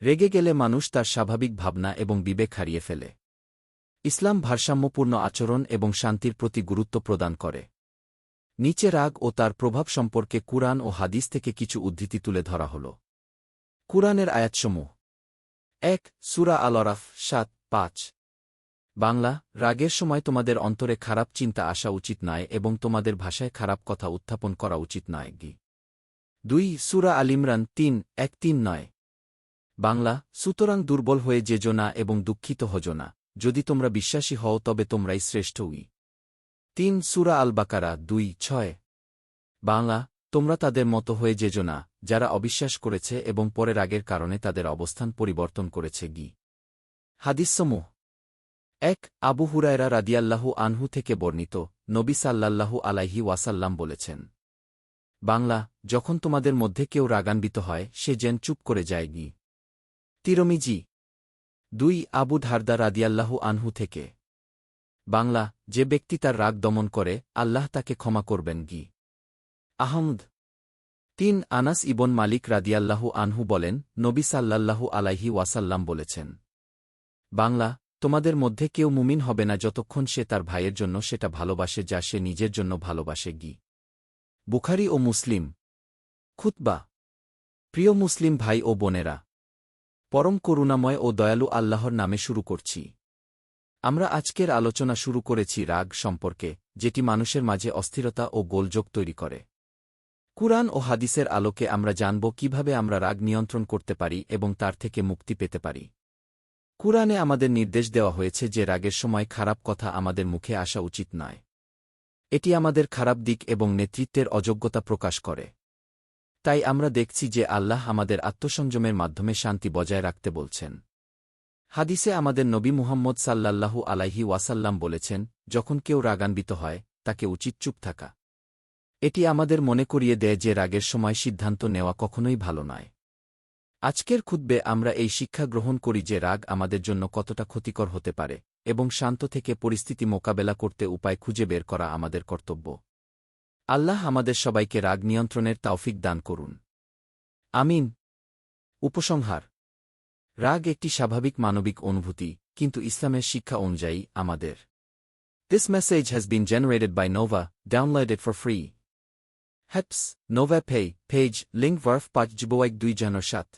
রেগে গেলে মানুষ তার স্বাভাবিক ভাবনা এবং বিবেক হারিয়ে ফেলে। ইসলাম ভারসাম্যপূর্ণ আচরণ এবং শান্তির প্রতি গুরুত্ব প্রদান করে। নিচে রাগ ও তার প্রভাব সম্পর্কে কুরআন ও হাদিস থেকে কিছু উদ্ধৃতি তুলে ধরা হল। কুরআনের আয়াতসমূহ ১ সূরা আল-আরাফ ৭-৫ বাংলা, রাগের সময় তোমাদের অন্তরে খারাপ চিন্তা আসা উচিত নয় এবং তোমাদের ভাষায় খারাপ কথা উত্থাপন করা উচিত নয়। ২ সূরা আল-ইমরান ৩-১-৩-৯ বাংলা, সুতরাং দুর্বল হয়ে যেজো না এবং দুঃখিত হজো না, যদি তোমরা বিশ্বাসী হও তবে তোমরাই শ্রেষ্ঠ। ৩ সূরা আল-বাকারা ২-৬ বাংলা, তোমরা তাদের মতো হয়ে যেজো না, যারা অবিশ্বাস করেছে এবং পরে রাগের কারণে তাদের অবস্থান পরিবর্তন করেছে। হাদিসসমূহ ১ আবু হুরায়রা রাদিয়াল্লাহু আনহু থেকে বর্ণিত, নবী সাল্লাল্লাহু আলাইহি ওয়াসাল্লাম বলেছেন, বাংলা, যখন তোমাদের মধ্যে কেউ রাগান্বিত হয় সে যেন চুপ করে যায়। তিরমিজি ২ আবু ধারদা রাদিয়াল্লাহু আনহু থেকে বাংলা, যে ব্যক্তি তার রাগ দমন করে আল্লাহ তাকে ক্ষমা করবেন। আহমদ ৩ আনাস ইবন মালিক রাদিয়াল্লাহু আনহু বলেন, নবী সাল্লাল্লাহু আলাইহি ওয়াসাল্লাম বলেছেন, বাংলা, তোমাদের মধ্যে কেউ মুমিন হবে না যতক্ষণ সে তার ভাইয়ের জন্য সেটা ভালোবাসে যা সে নিজের জন্য ভালোবাসে। বুখারী ও মুসলিম। খুতবা। প্রিয় মুসলিম ভাই ও বোনেরা, পরম করুণাময় ও দয়ালু আল্লাহর নামে শুরু করছি। আমরা আজকের আলোচনা শুরু করেছি রাগ সম্পর্কে, যেটি মানুষের মাঝে অস্থিরতা ও গোলযোগ তৈরি করে। কুরআন ও হাদিসের আলোকে আমরা জানব কিভাবে আমরা রাগ নিয়ন্ত্রণ করতে পারি এবং তার থেকে মুক্তি পেতে পারি। কুরআনে আমাদের নির্দেশ দেওয়া হয়েছে যে রাগের সময় খারাপ কথা আমাদের মুখে আসা উচিত নয়। এটি আমাদের খারাপ দিক এবং নেতৃত্বের অযোগ্যতা প্রকাশ করে। তাই আমরা দেখছি যে আল্লাহ আমাদের আত্মসংযমের মাধ্যমে শান্তি বজায় রাখতে বলছেন। হাদিসে আমাদের নবী মুহাম্মদ সাল্লাল্লাহু আলাইহি ওয়াসাল্লাম বলেছেন, যখন কেউ রাগান্বিত হয় তাকে উচিত চুপ থাকা। এটি আমাদের মনে করিয়ে দেয় যে রাগের সময় সিদ্ধান্ত নেওয়া কখনোই ভালো নয়। আজকের খুতবে আমরা এই শিক্ষা গ্রহণ করি যে রাগ আমাদের জন্য কতটা ক্ষতিকর হতে পারে এবং শান্ত থেকে পরিস্থিতি মোকাবেলা করতে উপায় খুঁজে বের করা আমাদের কর্তব্য। আল্লাহ আমাদের সবাইকে রাগ নিয়ন্ত্রণের তাওফিক দান করুন। আমিন। উপসংহার: রাগ একটি স্বাভাবিক মানবিক অনুভূতি, কিন্তু ইসলামের শিক্ষা অনুযায়ী আমাদের This message has been generated by Nova. Download it for free. Heps, Nova Pay, page, link Varf 5 2 7